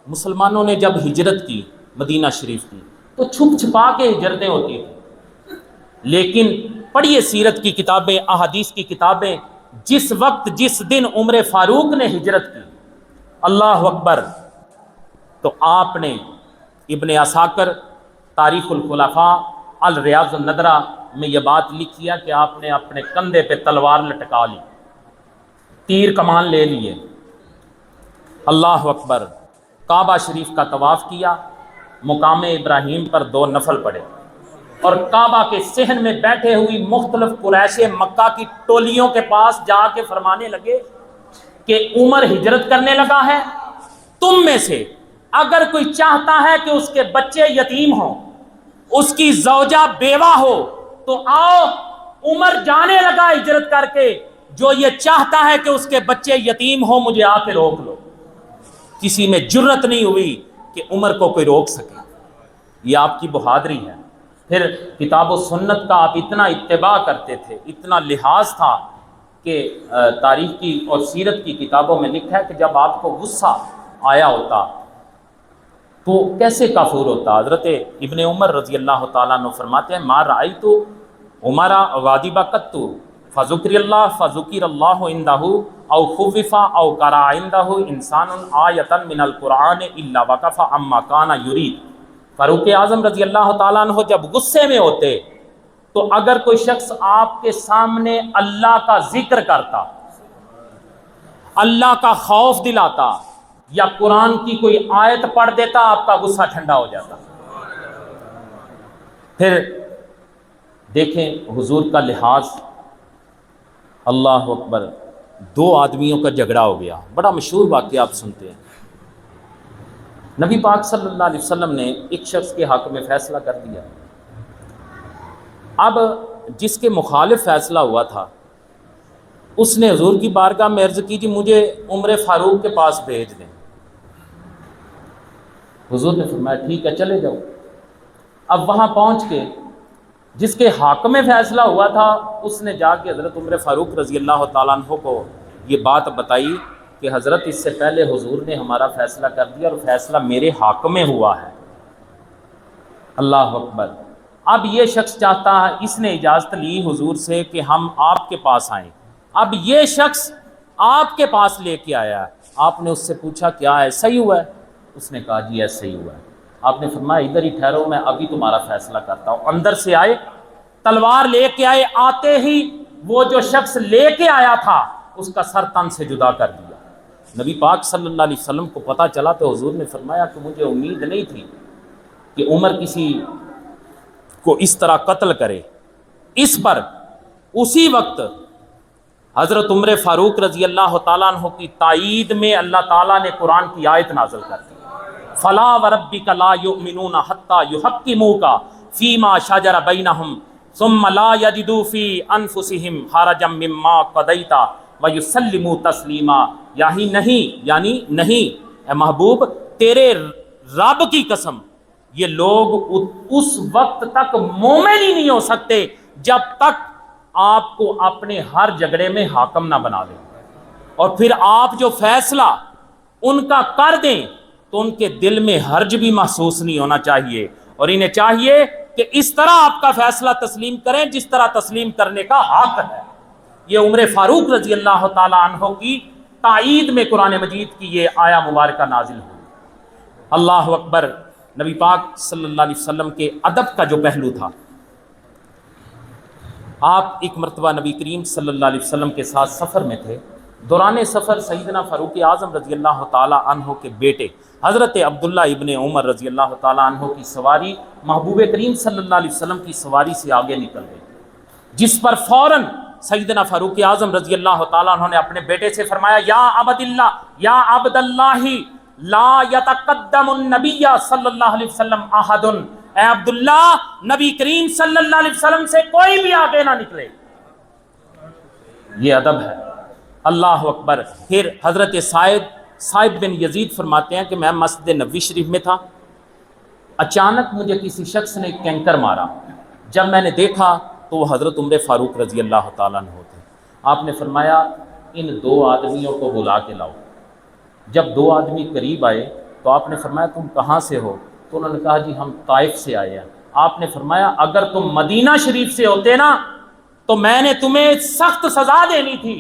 مسلمانوں نے جب ہجرت کی مدینہ شریف کی تو چھپ چھپا کے ہجرتیں ہوتی تھیں، لیکن پڑھیے سیرت کی کتابیں، احادیث کی کتابیں، جس وقت جس دن عمر فاروق نے ہجرت کی، اللہ اکبر، تو آپ نے ابن عساکر تاریخ الخلفاء الریاض الندرہ میں یہ بات لکھی ہے کہ آپ نے اپنے کندھے پہ تلوار لٹکا لی، تیر کمان لے لیے، اللہ اکبر، کعبہ شریف کا طواف کیا، مقام ابراہیم پر 2 نفل پڑھے، اور کعبہ کے صحن میں بیٹھے ہوئی مختلف قریش مکہ کی ٹولیوں کے پاس جا کے فرمانے لگے کہ عمر ہجرت کرنے لگا ہے، تم میں سے اگر کوئی چاہتا ہے کہ اس کے بچے یتیم ہوں، اس کی زوجہ بیوہ ہو، تو آؤ، عمر جانے لگا ہجرت کر کے، جو یہ چاہتا ہے کہ اس کے بچے یتیم ہوں مجھے آ کے روک لو۔ کسی میں جرت نہیں ہوئی کہ عمر کو کوئی روک سکے۔ یہ آپ کی بہادری ہے۔ پھر کتاب و سنت کا آپ اتنا اتباع کرتے تھے، اتنا لحاظ تھا کہ تاریخ کی اور سیرت کی کتابوں میں لکھا ہے کہ جب آپ کو غصہ آیا ہوتا تو کیسے کافور ہوتا۔ حضرت ابن عمر رضی اللہ تعالیٰ عنہ فرماتے ہیں ما رأیت عمر غاضبا قط فذکر اللہ عنہ او خوف او قرأ عنہ انسان آیۃ من القرآن الا وقف عما کان یرید۔ فاروق اعظم رضی اللہ تعالیٰ عنہ جب غصے میں ہوتے تو اگر کوئی شخص آپ کے سامنے اللہ کا ذکر کرتا، اللہ کا خوف دلاتا، یا قرآن کی کوئی آیت پڑھ دیتا، آپ کا غصہ ٹھنڈا ہو جاتا۔ پھر دیکھیں حضور کا لحاظ، اللہ اکبر، 2 آدمیوں کا جھگڑا ہو گیا، بڑا مشہور واقعہ آپ سنتے ہیں۔ نبی پاک صلی اللہ علیہ وسلم نے ایک شخص کے حق میں فیصلہ کر دیا، اب جس کے مخالف فیصلہ ہوا تھا اس نے حضور کی بارگاہ میں عرض کی جی مجھے عمر فاروق کے پاس بھیج دیں۔ حضور نے فرمایا ٹھیک ہے چلے جاؤ۔ اب وہاں پہنچ کے جس کے حق میں فیصلہ ہوا تھا اس نے جا کے حضرت عمر فاروق رضی اللہ تعالیٰ عنہ کو یہ بات بتائی کہ حضرت اس سے پہلے حضور نے ہمارا فیصلہ کر دیا اور فیصلہ میرے حق میں ہوا ہے۔ اللہ اکبر۔ اب یہ شخص چاہتا ہے، اس نے اجازت لی حضور سے کہ ہم آپ کے پاس آئیں، اب یہ شخص آپ کے پاس لے کے آیا ہے۔ آپ نے اس سے پوچھا کیا ہے، صحیح ہوا ہے؟ اس نے کہا جی ایسا ہی ہوا ہے۔ آپ نے فرمایا ادھر ہی ٹھہرو، میں ابھی تمہارا فیصلہ کرتا ہوں۔ اندر سے آئے، تلوار لے کے آئے، آتے ہی وہ جو شخص لے کے آیا تھا اس کا سر تن سے جدا کر دیا۔ نبی پاک صلی اللہ علیہ وسلم کو پتہ چلا تو حضور نے فرمایا کہ مجھے امید نہیں تھی کہ عمر کسی کو اس طرح قتل کرے۔ اس پر اسی وقت حضرت عمر فاروق رضی اللہ تعالیٰ عنہ کی تائید میں اللہ تعالیٰ نے قرآن کی آیت نازل کر دی، فلا وربک لا یؤمنون حتی یحکموک فیما شجر بینہم ثم لا یجدوا فی انفسہم حرجا مما قضیت ویسلموا تسلیما۔ یعنی نہیں اے محبوب، تیرے رب کی قسم، یہ لوگ اس وقت تک مومن ہی نہیں ہو سکتے جب تک آپ کو اپنے ہر جھگڑے میں حاکم نہ بنا دیں، اور پھر آپ جو فیصلہ ان کا کر دیں تو ان کے دل میں حرج بھی محسوس نہیں ہونا چاہیے، اور انہیں چاہیے کہ اس طرح آپ کا فیصلہ تسلیم کریں جس طرح تسلیم کرنے کا حق ہے۔ یہ عمر فاروق رضی اللہ تعالی عنہ کی تائید میں قرآن مجید کی یہ آیا مبارکہ نازل ہوئی۔ اللہ اکبر۔ نبی پاک صلی اللہ علیہ وسلم کے ادب کا جو پہلو تھا، آپ ایک مرتبہ نبی کریم صلی اللہ علیہ وسلم کے ساتھ سفر میں تھے۔ دوران سفر سیدنا فاروق اعظم رضی اللہ تعالی عنہ کے بیٹے حضرت عبداللہ ابن عمر رضی اللہ تعالی عنہ کی سواری محبوب کریم صلی اللہ علیہ وسلم کی سواری سے آگے نکل گئی، جس پر فوراً سیدنا فاروق اعظم رضی اللہ تعالی عنہ نے اپنے بیٹے سے فرمایا یا عبد اللہ لا یتقدم النبی صلی اللہ علیہ وسلم احد، اے عبداللہ نبی کریم صلی اللہ علیہ وسلم سے کوئی بھی آگے نہ نکلے۔ یہ ادب ہے۔ اللہ اکبر۔ پھر حضرت سعید بن یزید فرماتے ہیں کہ میں مسجد نبوی شریف میں تھا، اچانک مجھے کسی شخص نے کینکر مارا، جب میں نے دیکھا تو وہ حضرت عمر فاروق رضی اللہ تعالیٰ عنہ تھے۔ آپ نے فرمایا ان 2 آدمیوں کو بلا کے لاؤ۔ جب 2 آدمی قریب آئے تو آپ نے فرمایا تم کہاں سے ہو؟ تو انہوں نے کہا جی ہم طائف سے آئے ہیں۔ آپ نے فرمایا اگر تم مدینہ شریف سے ہوتے نا تو میں نے تمہیں سخت سزا دینی تھی،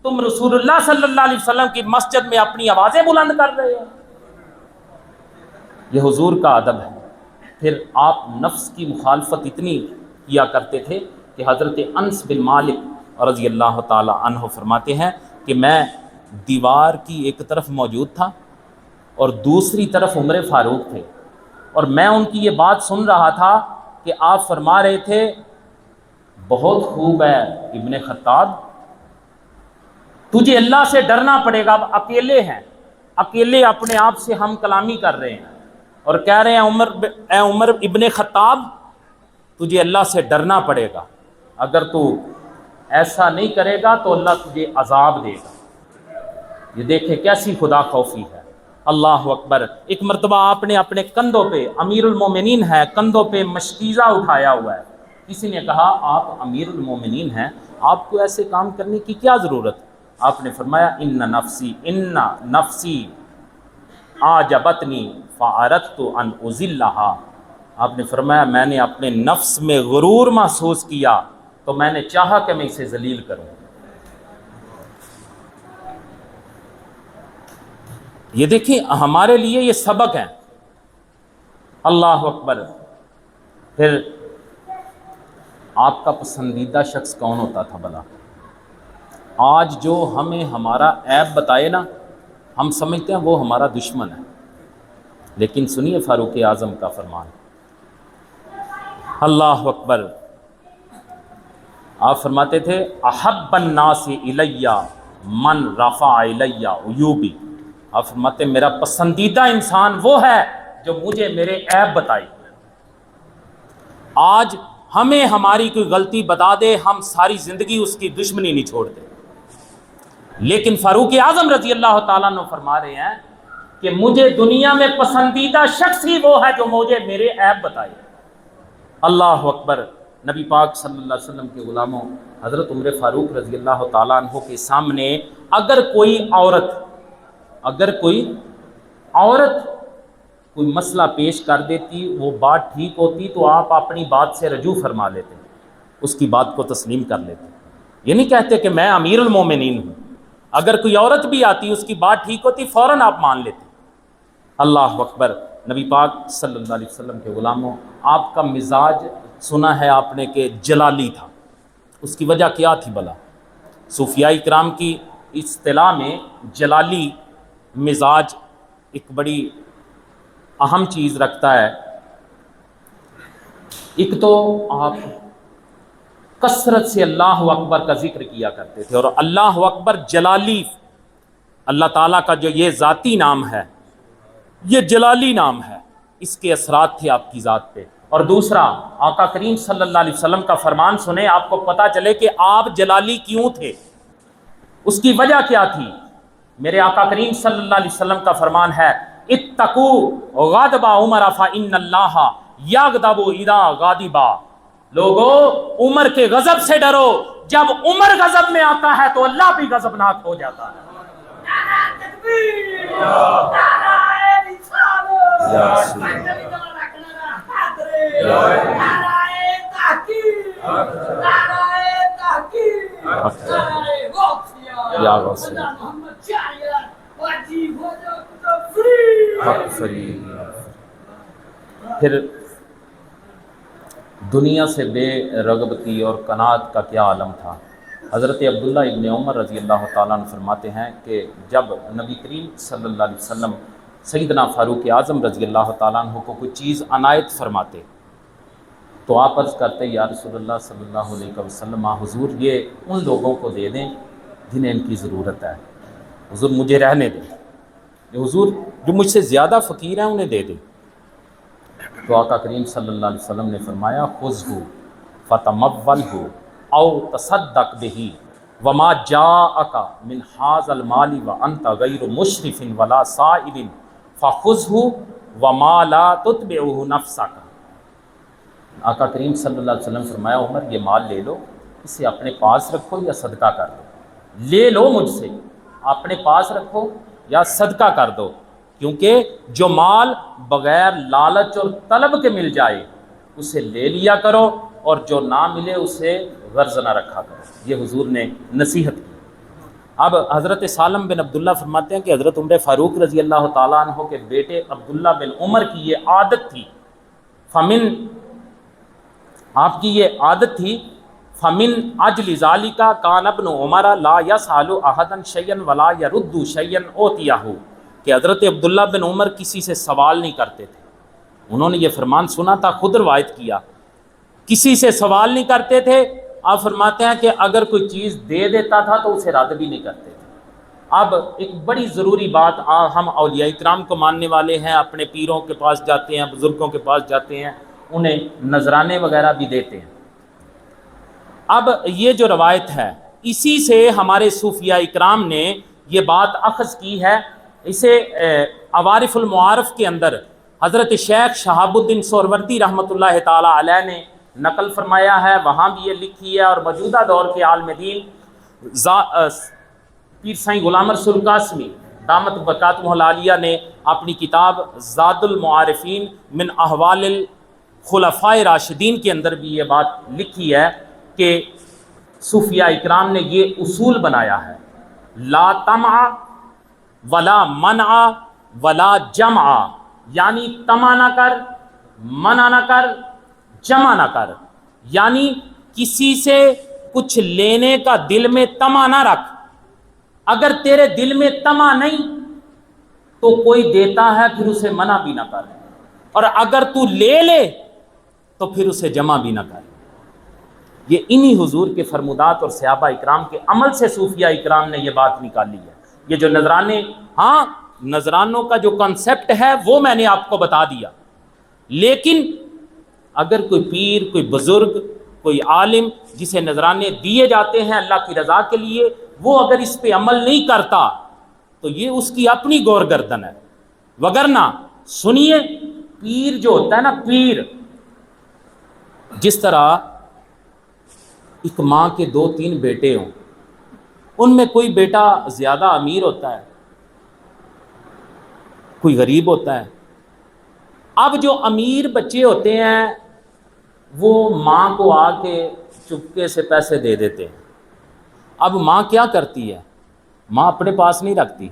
تم رسول اللہ صلی اللہ علیہ وسلم کی مسجد میں اپنی آوازیں بلند کر رہے ہو۔ یہ حضور کا ادب ہے۔ پھر آپ نفس کی مخالفت اتنی کیا کرتے تھے کہ حضرت انس بن مالک رضی اللہ تعالی عنہ فرماتے ہیں کہ میں دیوار کی ایک طرف موجود تھا اور دوسری طرف عمر فاروق تھے، اور میں ان کی یہ بات سن رہا تھا کہ آپ فرما رہے تھے بہت خوب ہے ابن خطاب، تجھے اللہ سے ڈرنا پڑے گا۔ اب اکیلے ہیں، اکیلے اپنے آپ سے ہم کلامی کر رہے ہیں اور کہہ رہے ہیں اے عمر ابن خطاب تجھے اللہ سے ڈرنا پڑے گا، اگر تو ایسا نہیں کرے گا تو اللہ تجھے عذاب دے گا۔ یہ دیکھیں کیسی خدا خوفی ہے۔ اللہ اکبر۔ ایک مرتبہ آپ نے اپنے کندھوں پہ، امیر المومنین ہے، کندھوں پہ مشکیزہ اٹھایا ہوا ہے، کسی نے کہا آپ امیر المومنین ہیں، آپ کو ایسے کام کرنے کی کیا ضرورت؟ آپ نے فرمایا ان نفسی اعجبتنی فاردت ان اذلھا۔ آپ نے فرمایا میں نے اپنے نفس میں غرور محسوس کیا تو میں نے چاہا کہ میں اسے ذلیل کروں۔ یہ دیکھیں ہمارے لیے یہ سبق ہے۔ اللہ اکبر۔ پھر آپ کا پسندیدہ شخص کون ہوتا تھا بھلا؟ آج جو ہمیں ہمارا عیب بتائے نا ہم سمجھتے ہیں وہ ہمارا دشمن ہے، لیکن سنیے فاروق اعظم کا فرمان۔ اللہ اکبر۔ آپ فرماتے تھے احب الناس الی من رفع الی عیوبی۔ آپ فرماتے ہیں میرا پسندیدہ انسان وہ ہے جو مجھے میرے عیب بتائے۔ آج ہمیں ہماری کوئی غلطی بتا دے ہم ساری زندگی اس کی دشمنی نہیں چھوڑتے، لیکن فاروق اعظم رضی اللہ تعالیٰ عنہ فرما رہے ہیں کہ مجھے دنیا میں پسندیدہ شخص ہی وہ ہے جو مجھے میرے عیب بتائے۔ اللہ اکبر۔ نبی پاک صلی اللہ علیہ وسلم کے غلاموں، حضرت عمر فاروق رضی اللہ تعالیٰ عنہ کے سامنے اگر کوئی عورت کوئی مسئلہ پیش کر دیتی، وہ بات ٹھیک ہوتی تو آپ اپنی بات سے رجوع فرما لیتے، اس کی بات کو تسلیم کر لیتے۔ یہ نہیں کہتے کہ میں امیر المومنین ہوں، اگر کوئی عورت بھی آتی اس کی بات ٹھیک ہوتی فوراً آپ مان لیتے۔ اللہ اکبر۔ نبی پاک صلی اللہ علیہ وسلم کے غلاموں، آپ کا مزاج سنا ہے آپ نے کہ جلالی تھا۔ اس کی وجہ کیا تھی بھلا؟ صوفیاء کرام کی اصطلاح میں جلالی مزاج ایک بڑی اہم چیز رکھتا ہے۔ ایک تو آپ کثرت سے اللہ اکبر کا ذکر کیا کرتے تھے، اور اللہ اکبر جلالی، اللہ تعالیٰ کا جو یہ ذاتی نام ہے یہ جلالی نام ہے، اس کے اثرات تھے آپ کی ذات پہ۔ اور دوسرا آقا کریم صلی اللہ علیہ وسلم کا فرمان سنیں، آپ کو پتہ چلے کہ آپ جلالی کیوں تھے، اس کی وجہ کیا تھی۔ میرے آقا کریم صلی اللہ علیہ وسلم کا فرمان ہے اتقوا غضب عمر فإن اللہ یغضب اذا غضب۔ لوگو عمر کے غضب سے ڈرو، جب عمر غضب میں آتا ہے تو اللہ بھی غضبناک ہو جاتا ہے۔ پھر دنیا سے بے رغبتی اور قناعت کا کیا عالم تھا۔ حضرت عبداللہ ابن عمر رضی اللہ تعالیٰ عنہ فرماتے ہیں کہ جب نبی کریم صلی اللہ علیہ وسلم سیدنا فاروق اعظم رضی اللہ تعالیٰ عنہ کو کوئی چیز عنایت فرماتے تو آپ عرض کرتے یا رسول اللہ صلی اللہ علیہ وسلم، حضور یہ ان لوگوں کو دے دیں جنہیں ان کی ضرورت ہے، حضور مجھے رہنے دیں، یہ حضور جو مجھ سے زیادہ فقیر ہیں انہیں دے دیں۔ تو آقا کریم صلی اللہ علیہ وسلم نے فرمایا خذہ فتمولہ او تصدق بہ وما جاءک من ھذا المال وانت غیر مشرف ولا سائل فخذہ وما لا تتبعہ نفسک۔ آقا کریم صلی اللہ علیہ وسلم فرمایا عمر یہ مال لے لو، اسے اپنے پاس رکھو یا صدقہ کر دو، لے لو مجھ سے، اپنے پاس رکھو یا صدقہ کر دو، کیونکہ جو مال بغیر لالچ اور طلب کے مل جائے اسے لے لیا کرو، اور جو نہ ملے اسے غرض نہ رکھا کرو۔ یہ حضور نے نصیحت کی۔ اب حضرت سالم بن عبداللہ فرماتے ہیں کہ حضرت عمر فاروق رضی اللہ تعالیٰ عنہ کے بیٹے عبداللہ بن عمر کی یہ عادت تھی، آپ کی یہ عادت تھی، فمن اجل ذالک کان ابن عمر لا یسأل احدا شیئا ولا یرد شیئا اوتیہ، کہ حضرت عبداللہ بن عمر کسی سے سوال نہیں کرتے تھے۔ انہوں نے یہ فرمان سنا تھا، خود روایت کیا، کسی سے سوال نہیں کرتے تھے۔ آپ فرماتے ہیں کہ اگر کوئی چیز دے دیتا تھا تو اسے رد بھی نہیں کرتے تھے۔ اب ایک بڑی ضروری بات، ہم اولیاء کرام کو ماننے والے ہیں، اپنے پیروں کے پاس جاتے ہیں، بزرگوں کے پاس جاتے ہیں، انہیں نذرانے وغیرہ بھی دیتے ہیں۔ اب یہ جو روایت ہے اسی سے ہمارے صوفیاء اکرام نے یہ بات اخذ کی ہے۔ اسے عوارف المعارف کے اندر حضرت شیخ شہاب الدین سہروردی رحمۃ اللہ تعالی علیہ نے نقل فرمایا ہے، وہاں بھی یہ لکھی ہے، اور موجودہ دور کے عالم دین پیر سائیں غلام رسول قاسمی دامت برکاتہ العالیہ نے اپنی کتاب زاد المعارفین من احوال الخلفاء راشدین کے اندر بھی یہ بات لکھی ہے کہ صوفیاء اکرام نے یہ اصول بنایا ہے، لا طمع ولا منع ولا جمع، یعنی طمع نہ کر، منع نہ کر، جمع نہ کر، یعنی کسی سے کچھ لینے کا دل میں طمع نہ رکھ۔ اگر تیرے دل میں طمع نہیں تو کوئی دیتا ہے پھر اسے منع بھی نہ کر، اور اگر تو لے لے تو پھر اسے جمع بھی نہ کر۔ یہ انہی حضور کے فرمودات اور صحابہ اکرام کے عمل سے صوفیاء اکرام نے یہ بات نکالی ہے۔ یہ جو نذرانے، ہاں نذرانوں کا جو کنسپٹ ہے وہ میں نے آپ کو بتا دیا، لیکن اگر کوئی پیر، کوئی بزرگ، کوئی عالم جسے نذرانے دیے جاتے ہیں اللہ کی رضا کے لیے، وہ اگر اس پہ عمل نہیں کرتا تو یہ اس کی اپنی گور گردن ہے۔ وگرنہ سنیے، پیر جو ہوتا ہے نا، پیر، جس طرح ایک ماں کے 2-3 بیٹے ہوں، ان میں کوئی بیٹا زیادہ امیر ہوتا ہے، کوئی غریب ہوتا ہے۔ اب جو امیر بچے ہوتے ہیں وہ ماں کو آ کے چپکے سے پیسے دے دیتے ہیں۔ اب ماں کیا کرتی ہے؟ ماں اپنے پاس نہیں رکھتی،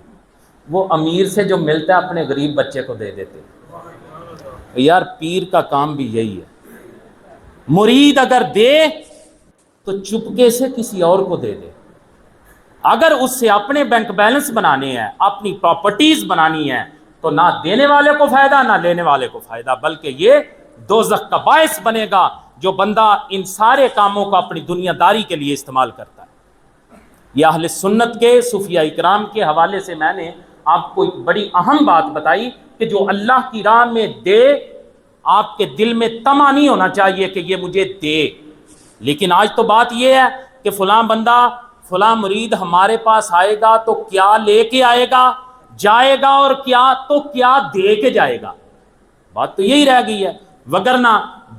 وہ امیر سے جو ملتا ہے اپنے غریب بچے کو دے دیتے ہیں۔ یار پیر کا کام بھی یہی ہے، مرید اگر دے تو چپکے سے کسی اور کو دے دے۔ اگر اس سے اپنے بینک بیلنس بنانے ہیں، اپنی پراپرٹیز بنانی ہے، تو نہ دینے والے کو فائدہ نہ لینے والے کو فائدہ، بلکہ یہ دوزخ کا باعث بنے گا جو بندہ ان سارے کاموں کو اپنی دنیا داری کے لیے استعمال کرتا ہے۔ یہ اہل سنت کے صوفیاء اکرام کے حوالے سے میں نے آپ کو ایک بڑی اہم بات بتائی کہ جو اللہ کی راہ میں دے، آپ کے دل میں طمع نہیں ہونا چاہیے کہ یہ مجھے دے۔ لیکن آج تو بات یہ ہے کہ فلاں بندہ، فلاں مرید ہمارے پاس آئے گا تو کیا لے کے آئے گا، جائے گا اور کیا دے کے جائے گا۔ بات تو یہی رہ گئی ہے، وگرنہ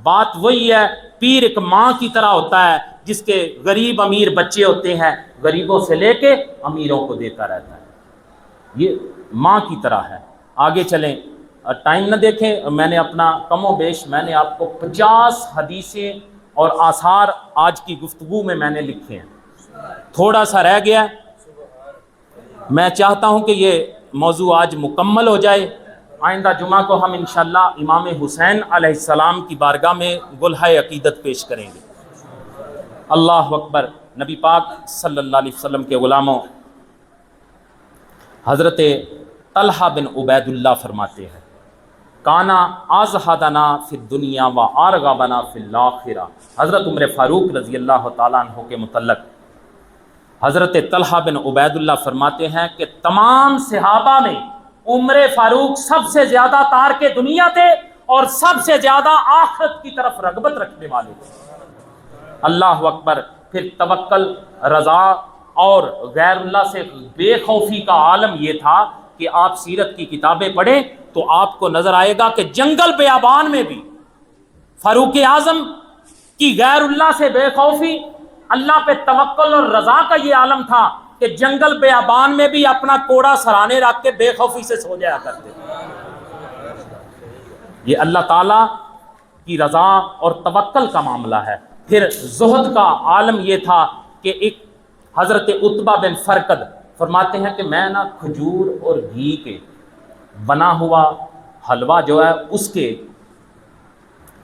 بات وہی ہے، پیر ایک ماں کی طرح ہوتا ہے جس کے غریب امیر بچے ہوتے ہیں، غریبوں سے لے کے امیروں کو دیتا رہتا ہے، یہ ماں کی طرح ہے۔ آگے چلیں، ٹائم نہ دیکھیں، میں نے اپنا کم و بیش میں نے آپ کو 50 حدیثیں اور آثار آج کی گفتگو میں نے لکھے ہیں، تھوڑا سا رہ گیا ہے۔ میں چاہتا ہوں کہ یہ موضوع آج مکمل ہو جائے، آئندہ جمعہ کو ہم انشاءاللہ امام حسین علیہ السلام کی بارگاہ میں گلہائے عقیدت پیش کریں گے۔ اللہ اکبر۔ نبی پاک صلی اللہ علیہ وسلم کے غلاموں، حضرت طلحہ بن عبید اللہ فرماتے ہیں، کانا ازہدنا فی الدنیا و ارغبنا فی الاخرہ۔ حضرت عمر فاروق رضی اللہ تعالیٰ عنہ کے متعلق حضرت طلحہ بن عبید اللہ فرماتے ہیں کہ تمام صحابہ میں عمر فاروق سب سے زیادہ تارک دنیا تھے اور سب سے زیادہ آخرت کی طرف رغبت رکھنے والے تھے۔ اللہ اکبر۔ پھر توکل، رضا اور غیر اللہ سے بے خوفی کا عالم یہ تھا کہ آپ سیرت کی کتابیں پڑھیں تو آپ کو نظر آئے گا کہ جنگل بیابان میں بھی فاروق اعظم کی غیر اللہ سے بے خوفی، اللہ پہ توکل اور رضا کا یہ عالم تھا کہ جنگل بیابان میں بھی اپنا کوڑا سرانے رکھ کے بے خوفی سے سو جایا کرتے تھے۔ یہ اللہ تعالیٰ کی رضا اور توکل کا معاملہ ہے۔ پھر زہد کا عالم یہ تھا کہ ایک حضرت عتبہ بن فرقد فرماتے ہیں کہ میں نا کھجور اور گھی کے بنا ہوا حلوہ جو ہے اس کے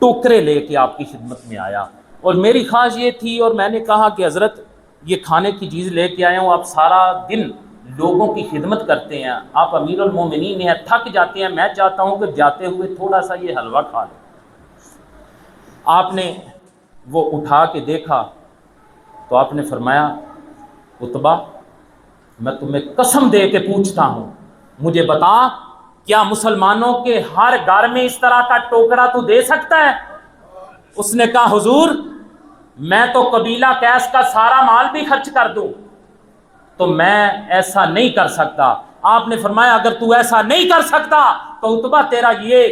ٹوکرے لے کے آپ کی خدمت میں آیا، اور میری خواہش یہ تھی، اور میں نے کہا کہ حضرت یہ کھانے کی چیز لے کے آیا ہوں، آپ سارا دن لوگوں کی خدمت کرتے ہیں، آپ امیر المومنین ہیں، تھک جاتے ہیں، میں چاہتا ہوں کہ جاتے ہوئے تھوڑا سا یہ حلوہ کھا لیں۔ آپ نے وہ اٹھا کے دیکھا تو آپ نے فرمایا عتبہ میں تمہیں قسم دے کے پوچھتا ہوں، مجھے بتا کیا مسلمانوں کے ہر گھر میں اس طرح کا ٹوکرا تو دے سکتا ہے؟ اس نے کہا حضور میں تو قبیلہ قیس کا سارا مال بھی خرچ کر دوں تو میں ایسا نہیں کر سکتا۔ آپ نے فرمایا اگر تو ایسا نہیں کر سکتا تو عتبہ تیرا یہ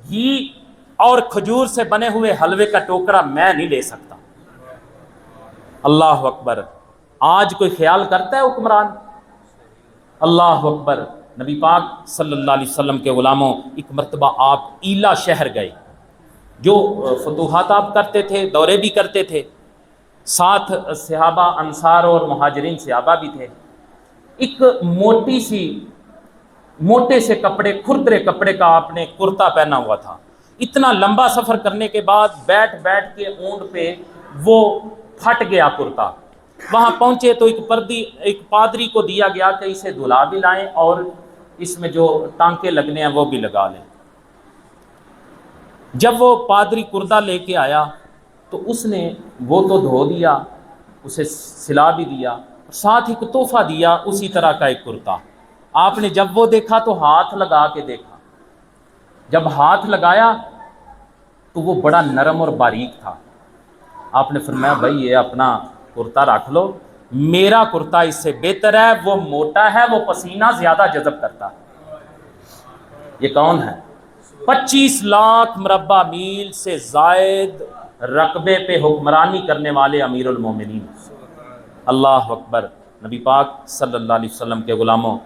گھی اور کھجور سے بنے ہوئے حلوے کا ٹوکرا میں نہیں لے سکتا۔ اللہ اکبر۔ آج کوئی خیال کرتا ہے حکمران؟ اللہ اکبر۔ نبی پاک صلی اللہ علیہ وسلم کے غلاموں، ایک مرتبہ آپ ایلا شہر گئے، جو فتوحات آپ کرتے تھے، دورے بھی کرتے تھے، ساتھ صحابہ انصار اور مہاجرین صحابہ بھی تھے۔ ایک موٹے سے کپڑے، کھردرے کپڑے کا آپ نے کرتا پہنا ہوا تھا۔ اتنا لمبا سفر کرنے کے بعد بیٹھ کے اونٹ پہ وہ پھٹ گیا کرتا۔ وہاں پہنچے تو ایک پادری کو دیا گیا کہ اسے دھلا بھی لائیں اور اس میں جو ٹانکے لگنے ہیں وہ بھی لگا لیں۔ جب وہ پادری کردہ لے کے آیا تو اس نے وہ تو دھو دیا، اسے سلا بھی دیا، ساتھ ایک تحفہ دیا اسی طرح کا ایک کرتا۔ آپ نے جب وہ دیکھا تو ہاتھ لگا کے دیکھا، جب ہاتھ لگایا تو وہ بڑا نرم اور باریک تھا۔ آپ نے فرمایا بھائی یہ اپنا کرتا رکھ لو، میرا کرتا اس سے بہتر ہے، وہ موٹا ہے، وہ پسینہ زیادہ جذب کرتا ہے۔ یہ کون ہے؟ 25 لاکھ مربع میل سے زائد رقبے پہ حکمرانی کرنے والے امیر المومنین۔ اللہ اکبر۔ نبی پاک صلی اللہ علیہ وسلم کے غلاموں،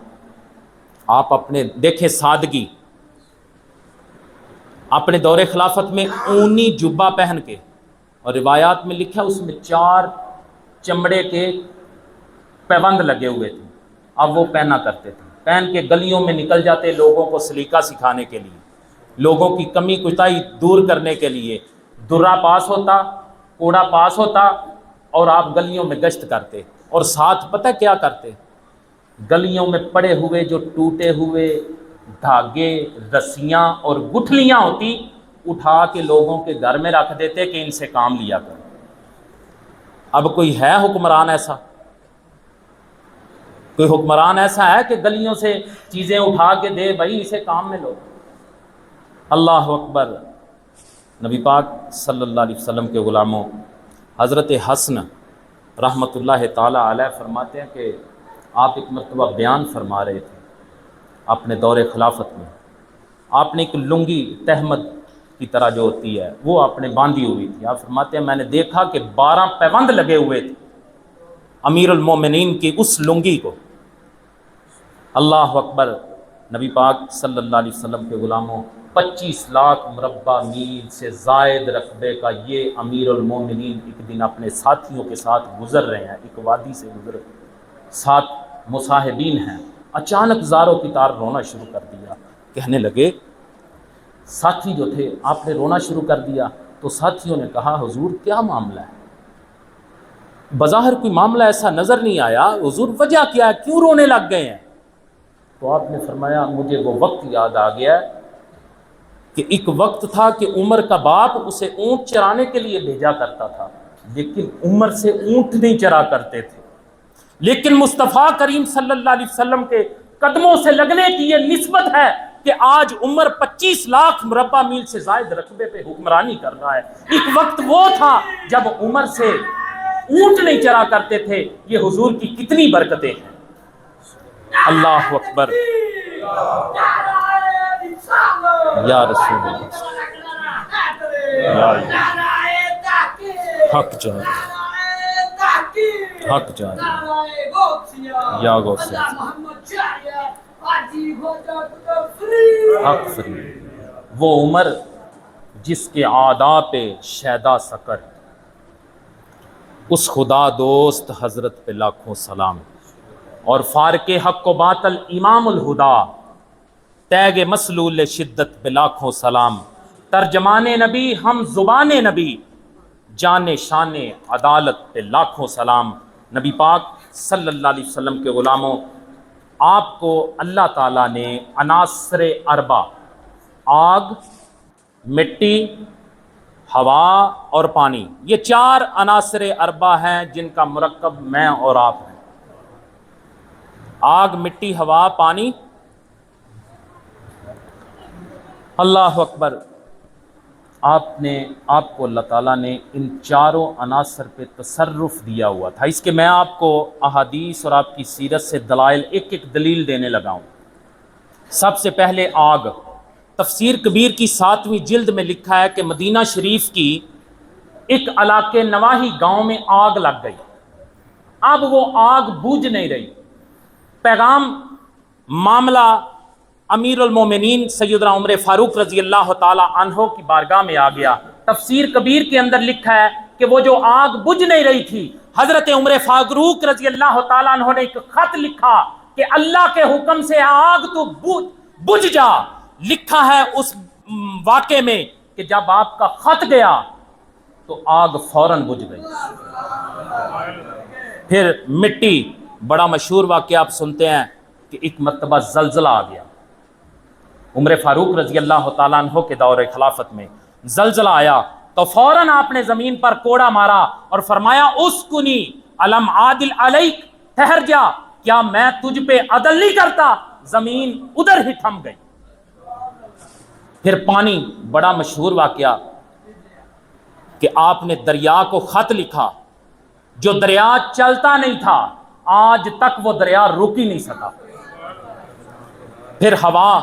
آپ اپنے دیکھیں سادگی، اپنے دور خلافت میں اونی جبہ پہن کے، اور روایات میں لکھا اس میں 4 چمڑے کے پیبند لگے ہوئے تھے، اب وہ پہنا کرتے تھے، پہن کے گلیوں میں نکل جاتے لوگوں کو سلیقہ سکھانے کے لیے، لوگوں کی کمی کوتاہی دور کرنے کے لیے۔ درہ پاس ہوتا، کوڑا پاس ہوتا اور آپ گلیوں میں گشت کرتے، اور ساتھ پتہ کیا کرتے؟ گلیوں میں پڑے ہوئے جو ٹوٹے ہوئے دھاگے، رسیاں اور گٹھلیاں ہوتی، اٹھا کے لوگوں کے گھر میں رکھ دیتے کہ ان سے کام لیا کرو۔ اب کوئی ہے حکمران ایسا؟ کوئی حکمران ایسا ہے کہ گلیوں سے چیزیں اٹھا کے دے بھائی اسے کام میں لو؟ اللہ اکبر۔ نبی پاک صلی اللہ علیہ وسلم کے غلاموں، حضرت حسن رحمۃ اللہ تعالی علیہ فرماتے ہیں کہ آپ ایک مرتبہ بیان فرما رہے تھے اپنے دور خلافت میں، آپ نے ایک لنگی تہمت کی طرح جو ہوتی ہے وہ آپ نے باندھی ہوئی تھی۔ آپ فرماتے ہیں میں نے دیکھا کہ 12 پیوند لگے ہوئے تھے امیر المومنین کی اس لنگی کو۔ اللہ اکبر۔ نبی پاک صلی اللہ علیہ وسلم کے غلاموں، 25 لاکھ مربع میل سے زائد رقبے کا یہ امیر المومنین ایک دن اپنے ساتھیوں کے ساتھ گزر رہے ہیں، ایک وادی سے گزر رہے ہیں، 7 مصاحبین ہیں، اچانک زاروں کی طار رونا شروع کر دیا۔ کہنے لگے ساتھی جو تھے، آپ نے رونا شروع کر دیا تو ساتھیوں نے کہا حضور کیا معاملہ ہے؟ بظاہر کوئی معاملہ ایسا نظر نہیں آیا، حضور وجہ کیا ہے، کیوں رونے لگ گئے ہیں؟ تو آپ نے فرمایا مجھے وہ وقت یاد آ گیا کہ ایک وقت تھا کہ عمر کا باپ اسے اونٹ چرانے کے لیے بھیجا کرتا تھا، لیکن عمر سے اونٹ نہیں چرا کرتے تھے، لیکن مصطفیٰ کریم صلی اللہ علیہ وسلم کے قدموں سے لگنے کی یہ نسبت ہے کہ آج عمر 25 لاکھ مربع میل سے زائد رقبے پہ حکمرانی کر رہا ہے۔ ایک وقت وہ تھا جب عمر سے اونٹ نہیں چرا کرتے تھے۔ یہ حضور کی کتنی برکتیں ہیں۔ اللہ اکبر۔ یا رسول اللہ، حق جاری، حق جاری۔ یا غوث حق فری، وہ عمر جس کے عادا پہ شیدا سکر، اس خدا دوست حضرت پہ لاکھوں سلام، اور فارق حق و باطل امام الہدا، تیگ مسلول شدت پہ لاکھوں سلام، ترجمان نبی ہم زبان نبی، جان شان عدالت پہ لاکھوں سلام۔ نبی پاک صلی اللہ علیہ وسلم کے غلاموں، آپ کو اللہ تعالیٰ نے عناصر اربع، آگ، مٹی، ہوا اور پانی، یہ چار عناصر اربع ہیں جن کا مرکب میں اور آپ ہیں۔ آگ، مٹی، ہوا، پانی، اللہ اکبر۔ آپ کو اللہ تعالیٰ نے ان چاروں عناصر پہ تصرف دیا ہوا تھا۔ اس کے میں آپ کو احادیث اور آپ کی سیرت سے دلائل ایک ایک دلیل دینے لگا ہوں۔ سب سے پہلے آگ، تفسیر کبیر کی 7ویں جلد میں لکھا ہے کہ مدینہ شریف کی ایک علاقے نواحی گاؤں میں آگ لگ گئی، اب وہ آگ بجھ نہیں رہی۔ پیغام، معاملہ امیر المومنین سیدنا عمر فاروق رضی اللہ تعالی عنہ کی بارگاہ میں آ گیا۔ تفسیر کبیر کے اندر لکھا ہے کہ وہ جو آگ بجھ نہیں رہی تھی، حضرت عمر فاروق رضی اللہ تعالی عنہ نے ایک خط لکھا کہ اللہ کے حکم سے آگ تو بجھ جا۔ لکھا ہے اس واقعے میں کہ جب آپ کا خط گیا تو آگ فوراً بجھ گئی۔ پھر مٹی، بڑا مشہور واقعہ آپ سنتے ہیں کہ ایک مرتبہ زلزلہ آ گیا۔ عمر فاروق رضی اللہ تعالیٰ عنہ کے دور خلافت میں زلزلہ آیا تو فوراً آپ نے زمین پر کوڑا مارا اور فرمایا اسکنی الم عادل علیک، ٹھہر جا، کیا میں تجھ پہ عدل نہیں کرتا؟ زمین ادھر ہی تھم گئی۔ پھر پانی، بڑا مشہور واقعہ کہ آپ نے دریا کو خط لکھا، جو دریا چلتا نہیں تھا آج تک وہ دریا رک ہی نہیں سکا۔ پھر ہوا،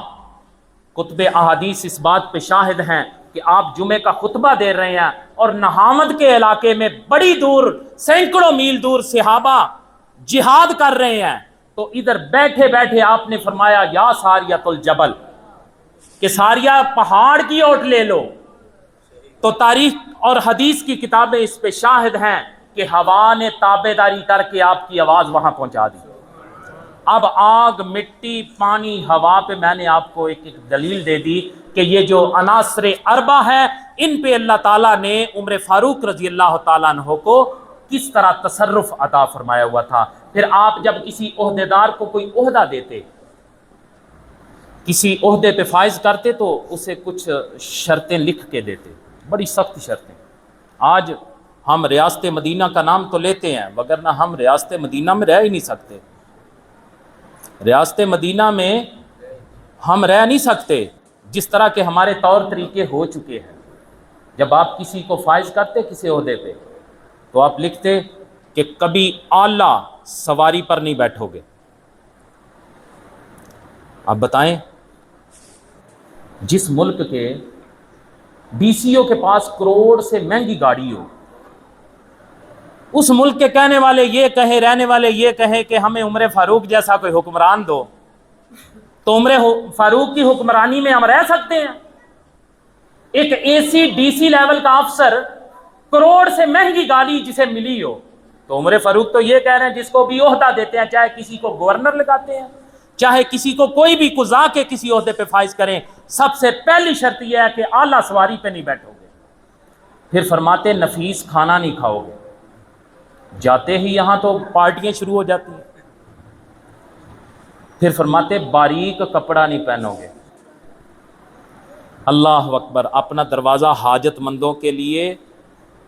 کتب احادیث اس بات پہ شاہد ہیں کہ آپ جمعے کا خطبہ دے رہے ہیں اور نہامد کے علاقے میں بڑی دور، سینکڑوں میل دور صحابہ جہاد کر رہے ہیں، تو ادھر بیٹھے بیٹھے آپ نے فرمایا یا ساریۃ الجبل، کہ ساریہ پہاڑ کی اوٹ لے لو۔ تو تاریخ اور حدیث کی کتابیں اس پہ شاہد ہیں کہ ہوا نے تابع داری کر کے آپ کی آواز وہاں پہنچا دی۔ اب آگ، مٹی، پانی، ہوا پہ میں نے آپ کو ایک ایک دلیل دے دی کہ یہ جو عناصر اربع ہے ان پہ اللہ تعالیٰ نے عمر فاروق رضی اللہ تعالیٰ عنہ کو کس طرح تصرف عطا فرمایا ہوا تھا۔ پھر آپ جب کسی عہدیدار کو کوئی عہدہ دیتے، کسی عہدے پہ فائز کرتے تو اسے کچھ شرطیں لکھ کے دیتے، بڑی سخت شرطیں۔ آج ہم ریاست مدینہ کا نام تو لیتے ہیں، وگرنہ ہم ریاست مدینہ میں رہ ہی نہیں سکتے۔ ریاست مدینہ میں ہم رہ نہیں سکتے جس طرح کے ہمارے طور طریقے ہو چکے ہیں۔ جب آپ کسی کو فائز کرتے کسی عہدے پہ تو آپ لکھتے کہ کبھی اعلیٰ سواری پر نہیں بیٹھو گے۔ آپ بتائیں، جس ملک کے ڈی سی او کے پاس کروڑ سے مہنگی گاڑی ہو، اس ملک کے کہنے والے یہ کہیں، رہنے والے یہ کہیں کہ ہمیں عمر فاروق جیسا کوئی حکمران دو، تو عمر فاروق کی حکمرانی میں ہم رہ سکتے ہیں؟ ایک اے سی ڈی سی لیول کا افسر کروڑ سے مہنگی گاڑی جسے ملی ہو، تو عمر فاروق تو یہ کہہ رہے ہیں جس کو بھی عہدہ دیتے ہیں، چاہے کسی کو گورنر لگاتے ہیں، چاہے کسی کو کوئی بھی قضا کے کسی عہدے پہ فائز کریں، سب سے پہلی شرط یہ ہے کہ اعلیٰ سواری پہ نہیں بیٹھو گے۔ پھر فرماتے نفیس کھانا نہیں کھاؤ گے، جاتے ہی یہاں تو پارٹیاں شروع ہو جاتی ہیں۔ پھر فرماتے باریک کپڑا نہیں پہنو گے۔ اللہ اکبر، اپنا دروازہ حاجت مندوں کے لیے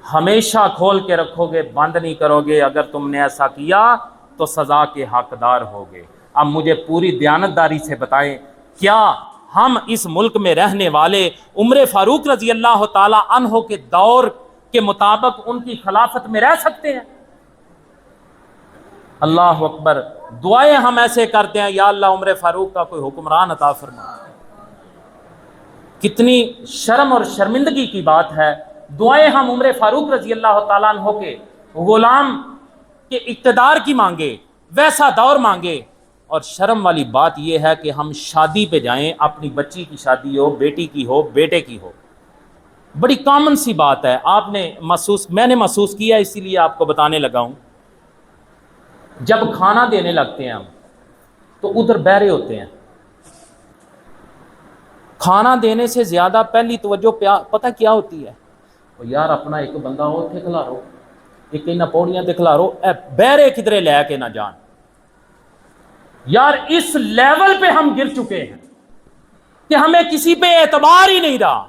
ہمیشہ کھول کے رکھو گے، بند نہیں کرو گے۔ اگر تم نے ایسا کیا تو سزا کے حقدار ہوگے۔ اب مجھے پوری دیانتداری سے بتائیں، کیا ہم اس ملک میں رہنے والے عمر فاروق رضی اللہ تعالی عنہ کے دور کے مطابق ان کی خلافت میں رہ سکتے ہیں؟ اللہ اکبر، دعائیں ہم ایسے کرتے ہیں، یا اللہ عمر فاروق کا کوئی حکمران عطا فرما۔ کتنی شرم اور شرمندگی کی بات ہے، دعائیں ہم عمر فاروق رضی اللہ تعالیٰ عنہ کے غلام کے اقتدار کی مانگے، ویسا دور مانگے. اور شرم والی بات یہ ہے کہ ہم شادی پہ جائیں، اپنی بچی کی شادی ہو، بیٹی کی ہو، بیٹے کی ہو، بڑی کامن سی بات ہے. آپ نے میں نے محسوس کیا، اسی لیے آپ کو بتانے لگا ہوں. جب کھانا دینے لگتے ہیں ہم تو ادھر بہرے ہوتے ہیں. کھانا دینے سے زیادہ پہلی توجہ پتہ کیا ہوتی ہے؟ یار اپنا ایک بندہ ہو تھے کھلا رہو، ایک انہیں پوڑیاں تے کھلا رہو، اے بہرے کدھرے لے کے نہ جان. یار اس لیول پہ ہم گر چکے ہیں کہ ہمیں کسی پہ اعتبار ہی نہیں رہا.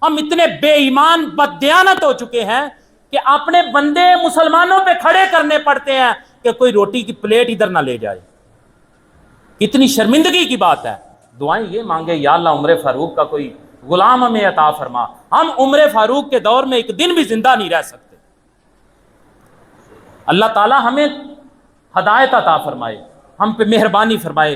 ہم اتنے بے ایمان بددیانت ہو چکے ہیں کہ اپنے بندے مسلمانوں پہ کھڑے کرنے پڑتے ہیں کہ کوئی روٹی کی پلیٹ ادھر نہ لے جائے. کتنی شرمندگی کی بات ہے. دعائیں یہ مانگے، یا اللہ عمر فاروق کا کوئی غلام ہمیں عطا فرما. ہم عمر فاروق کے دور میں ایک دن بھی زندہ نہیں رہ سکتے. اللہ تعالی ہمیں ہدایت عطا فرمائے، ہم پہ مہربانی فرمائے.